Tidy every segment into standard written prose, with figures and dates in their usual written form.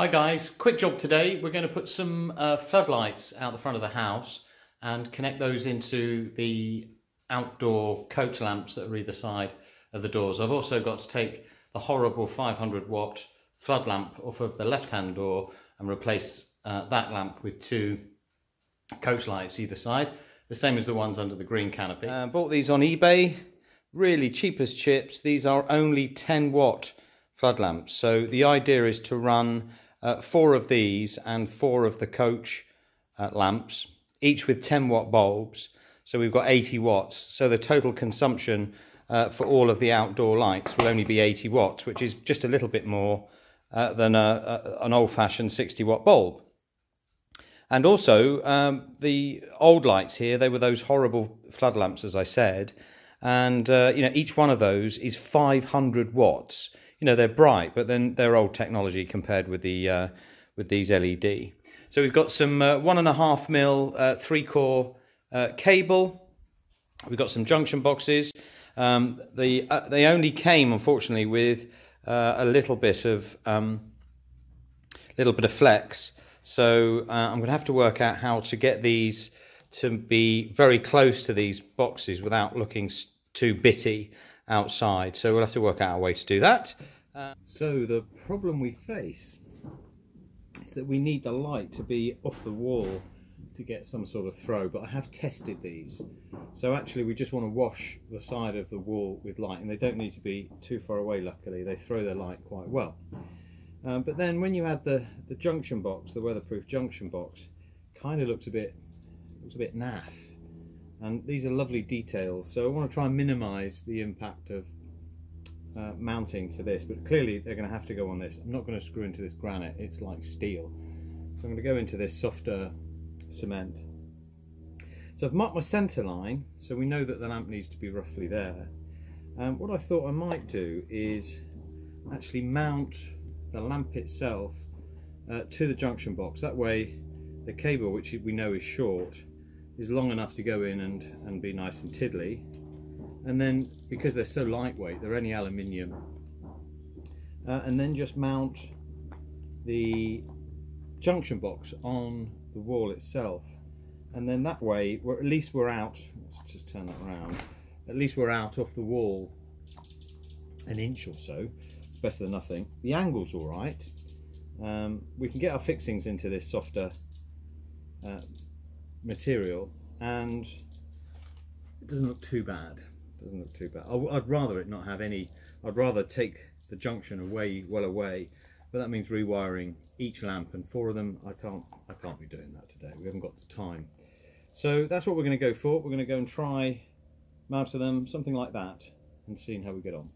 Hi guys, quick job today. We're going to put some floodlights out the front of the house and connect those into the outdoor coach lamps that are either side of the doors. I've also got to take the horrible 500-watt flood lamp off of the left-hand door and replace that lamp with two coach lights either side, the same as the ones under the green canopy. Bought these on eBay, really cheap as chips. These are only 10-watt flood lamps. So the idea is to run 4 of these and 4 of the coach lamps, each with 10-watt bulbs. So we've got 80 watts. So the total consumption for all of the outdoor lights will only be 80 watts, which is just a little bit more than an old-fashioned 60-watt bulb. And also, the old lights here, they were those horrible flood lamps, as I said. And, each one of those is 500 watts. They're bright, but then they're old technology compared with the with these LED. So we've got some 1.5mm 3-core cable. We've got some junction boxes. They only came, unfortunately, with a little bit of flex. So I'm going to have to work out how to get these to be very close to these boxes without looking too bitty outside. So we'll have to work out a way to do that. So the problem we face is that we need the light to be off the wall to get some sort of throw, but I have tested these. So actually we just want to wash the side of the wall with light, and they don't need to be too far away, luckily. They throw their light quite well. But then when you add the junction box, the weatherproof junction box, kind of looks a bit naff. And these are lovely details, so I want to try and minimise the impact of mounting to this, but clearly they're going to have to go on this. I'm not going to screw into this granite, it's like steel. So I'm going to go into this softer cement. So I've marked my centre line, so we know that the lamp needs to be roughly there. What I thought I might do is actually mount the lamp itself to the junction box. That way the cable, which we know is short, is long enough to go in and be nice and tiddly. And then, because they're so lightweight, they're only aluminium, and then just mount the junction box on the wall itself. And then that way, at least we're out, let's just turn that around, at least we're out off the wall an inch or so. It's better than nothing. The angle's all right. We can get our fixings into this softer material, and it doesn't look too bad. I'd rather it not have any. I'd rather take the junction well away, but that means rewiring each lamp, and 4 of them I can't be doing that today. We haven't got the time. So that's what we're going to go for. We're going to go and try mounting them, something like that, and seeing how we get on.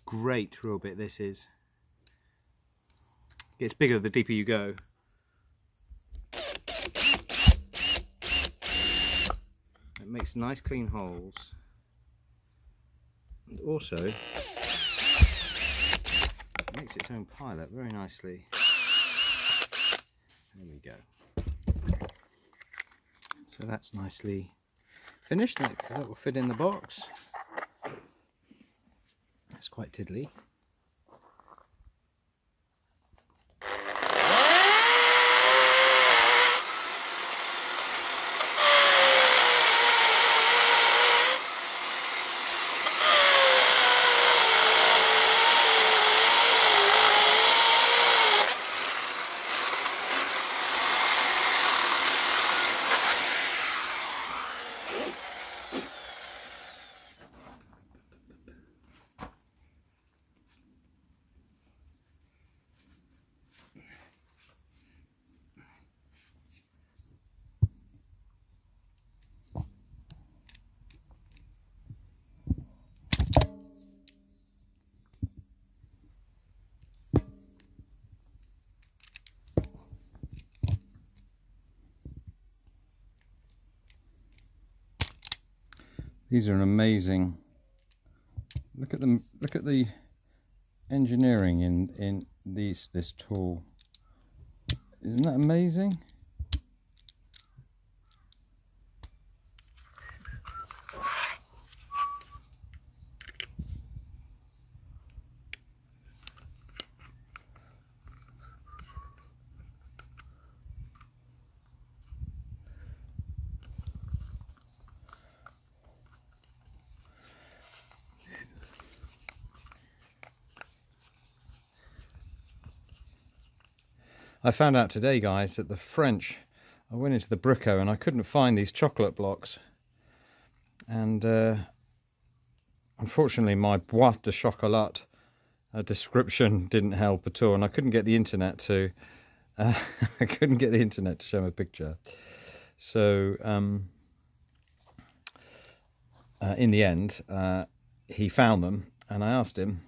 Great drill bit this is. Gets bigger the deeper you go. It makes nice clean holes, and also it makes its own pilot very nicely. There we go. So that's nicely finished. That will fit in the box. That's quite tiddly. These are an amazing. Look at them. Look at the engineering in this tool. Isn't that amazing? I found out today, guys, that the French, I went into the Brico and I couldn't find these chocolate blocks. And unfortunately my boîte de chocolat description didn't help at all, and I couldn't get the internet to I couldn't get the internet to show me a picture. So in the end he found them, and I asked him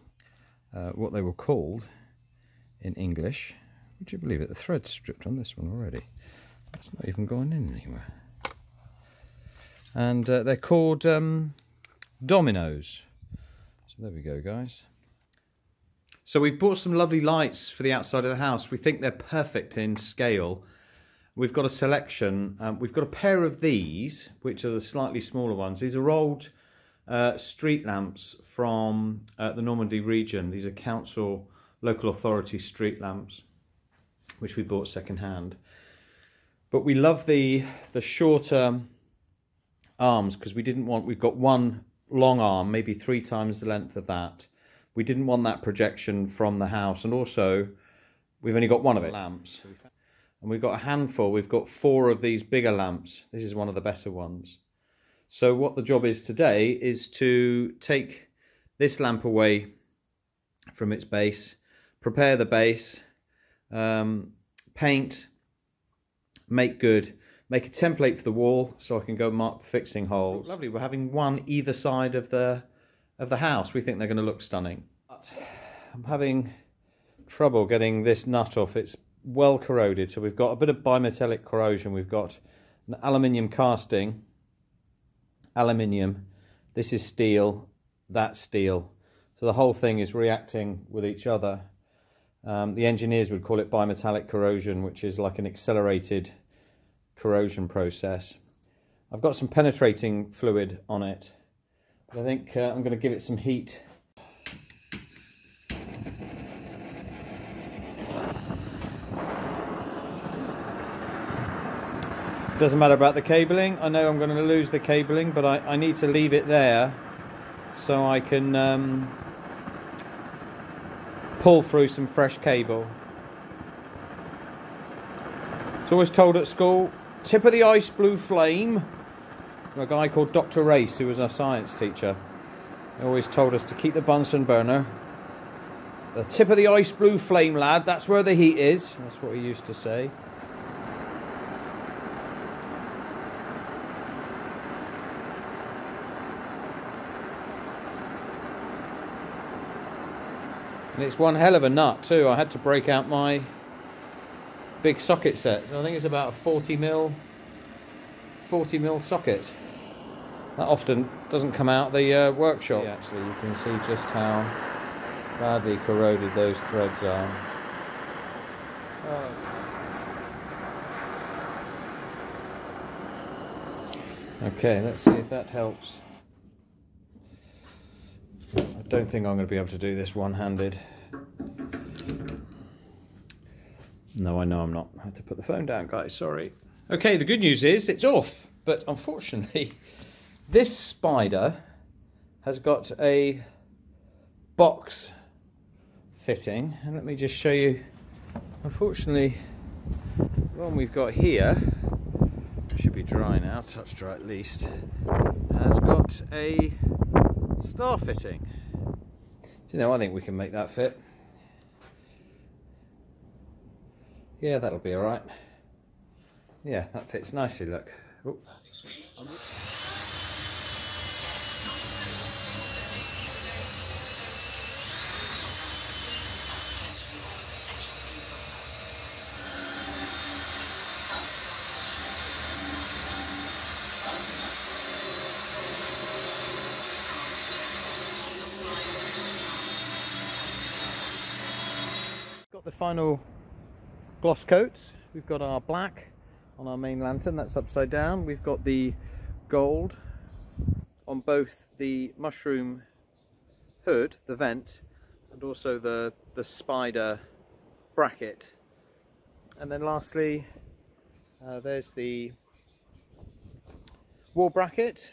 what they were called in English. Would you believe it? The thread's stripped on this one already. It's not even going in anywhere. And they're called dominoes. So there we go, guys. So we've bought some lovely lights for the outside of the house. We think they're perfect in scale. We've got a selection. We've got a pair of these, which are the slightly smaller ones. These are old street lamps from the Normandy region. These are council, local authority street lamps, which we bought second hand. But we love the shorter arms, because we didn't want, we've got one long arm, maybe 3 times the length of that. We didn't want that projection from the house, and also we've only got one of it. Lamps. And we've got a handful, we've got 4 of these bigger lamps. This is one of the better ones. So what the job is today is to take this lamp away from its base, prepare the base, paint, make good, make a template for the wall so I can go mark the fixing holes. Lovely, we're having one either side of the house. We think they're going to look stunning. But I'm having trouble getting this nut off. It's well corroded, so we've got a bit of bimetallic corrosion. We've got an aluminium casting, aluminium, this is steel, that's steel, so the whole thing is reacting with each other. The engineers would call it bimetallic corrosion, which is like an accelerated corrosion process. I've got some penetrating fluid on it, but I think I'm going to give it some heat. Doesn't matter about the cabling. I know I'm going to lose the cabling, but I need to leave it there so I can pull through some fresh cable. It's always told at school, tip of the ice blue flame. A guy called Dr. Race, who was our science teacher, he always told us to keep the Bunsen burner. The tip of the ice blue flame, lad, that's where the heat is. That's what he used to say. And it's one hell of a nut too. I had to break out my big socket set. So I think it's about a 40 mil socket. That often doesn't come out the workshop. Actually, you can see just how badly corroded those threads are. Okay, let's see if that helps. I don't think I'm going to be able to do this one-handed. No, I know I'm not. I had to put the phone down, guys, sorry. Okay, the good news is it's off, but unfortunately this spider has got a box fitting, and let me just show you. Unfortunately, the one we've got here, should be dry now, touch dry at least, has got a star fitting. Do you know, I think we can make that fit. Yeah, that'll be alright. Yeah, that fits nicely, look. Ooh. Got the final gloss coats. We've got our black on our main lantern, that's upside down. We've got the gold on both the mushroom hood, the vent, and also the spider bracket. And then lastly, there's the wall bracket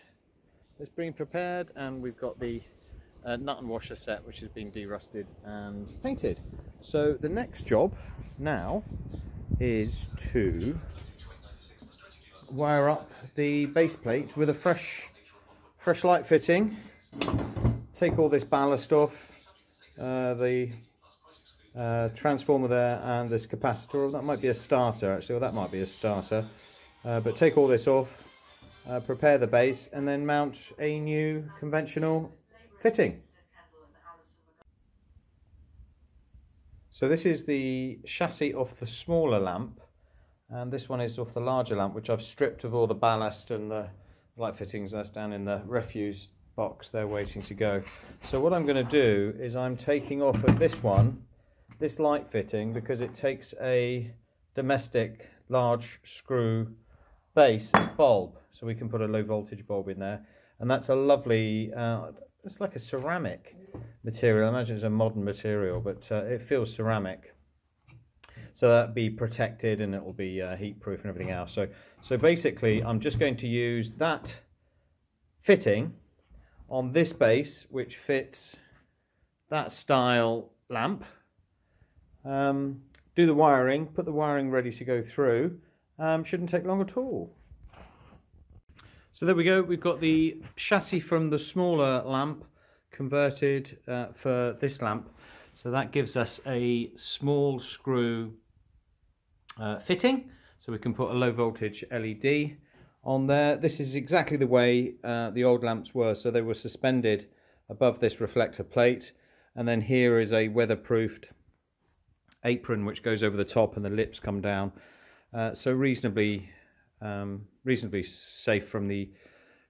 that's being prepared, and we've got the nut and washer set, which has been derusted and painted. So the next job now is to wire up the base plate with a fresh light fitting. Take all this ballast off, the transformer there and this capacitor. That might be a starter actually, or that might be a starter. But take all this off, prepare the base, and then mount a new conventional fitting. So this is the chassis off the smaller lamp, and this one is off the larger lamp, which I've stripped of all the ballast and the light fittings. That's down in the refuse box there waiting to go. So what I'm going to do is I'm taking off of this one, this light fitting, because it takes a domestic large screw base bulb, so we can put a low voltage bulb in there, and that's a lovely it's like a ceramic material. I imagine it's a modern material, but it feels ceramic, so that'll be protected and it will be heat proof and everything else. So basically I'm just going to use that fitting on this base, which fits that style lamp, do the wiring, put the wiring ready to go through. Shouldn't take long at all. So there we go, we've got the chassis from the smaller lamp converted for this lamp. So that gives us a small screw fitting, so we can put a low voltage LED on there. This is exactly the way the old lamps were, so they were suspended above this reflector plate, and then here is a weatherproofed apron which goes over the top and the lips come down. So reasonably safe from the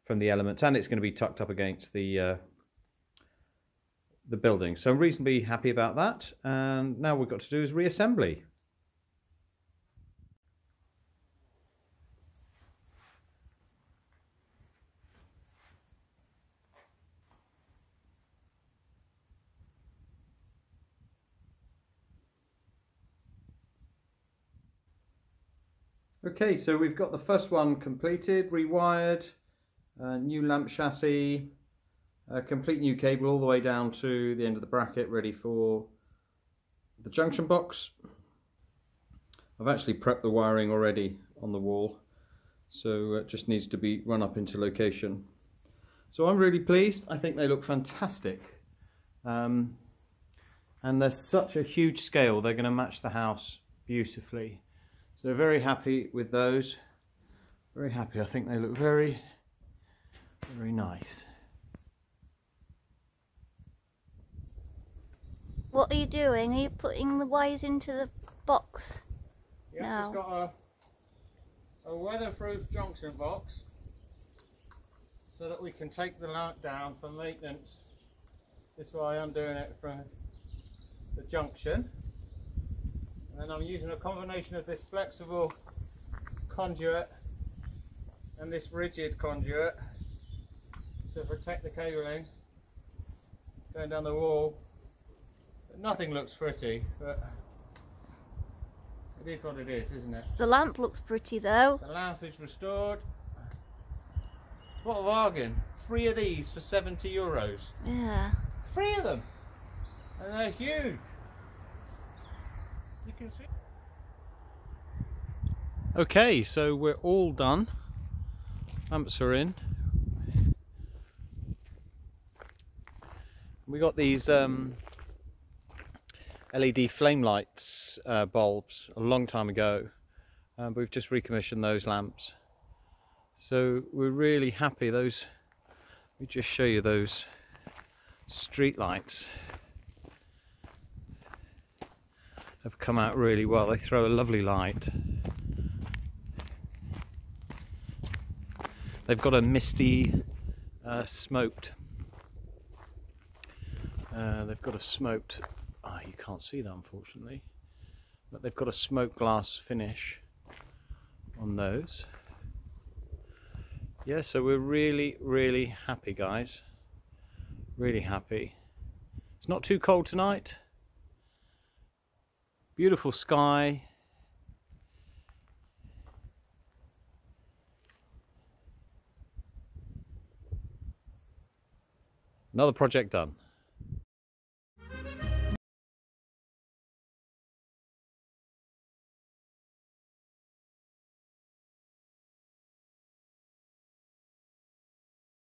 elements, and it's going to be tucked up against the building. So I'm reasonably happy about that, and now what we've got to do is reassembly. Okay, so we've got the first one completed, rewired, new lamp chassis, complete new cable all the way down to the end of the bracket, ready for the junction box. I've actually prepped the wiring already on the wall, so it just needs to be run up into location. So I'm really pleased. I think they look fantastic, and they're such a huge scale, they're going to match the house beautifully. So very happy with those, very happy. I think they look very nice. What are you doing? Are you putting the wires into the box? Yeah, now? It's got a weatherproof junction box so that we can take the lamp down for maintenance. This is why I'm doing it from the junction. And I'm using a combination of this flexible conduit and this rigid conduit to protect the cabling going down the wall. But nothing looks pretty, but it is what it is, isn't it? The lamp looks pretty though. The lamp is restored. What a bargain. 3 of these for €70. Yeah. 3 of them! And they're huge. You can see. Okay, so we're all done. Lamps are in. We got these LED flame lights bulbs a long time ago, but we've just recommissioned those lamps. So we're really happy. Those, let me just show you those street lights. Have come out really well. They throw a lovely light. They've got a misty smoked. They've got a smoked. You can't see that unfortunately, but they've got a smoked glass finish on those. Yeah, so we're really happy, guys. Really happy. It's not too cold tonight. Beautiful sky. Another project done.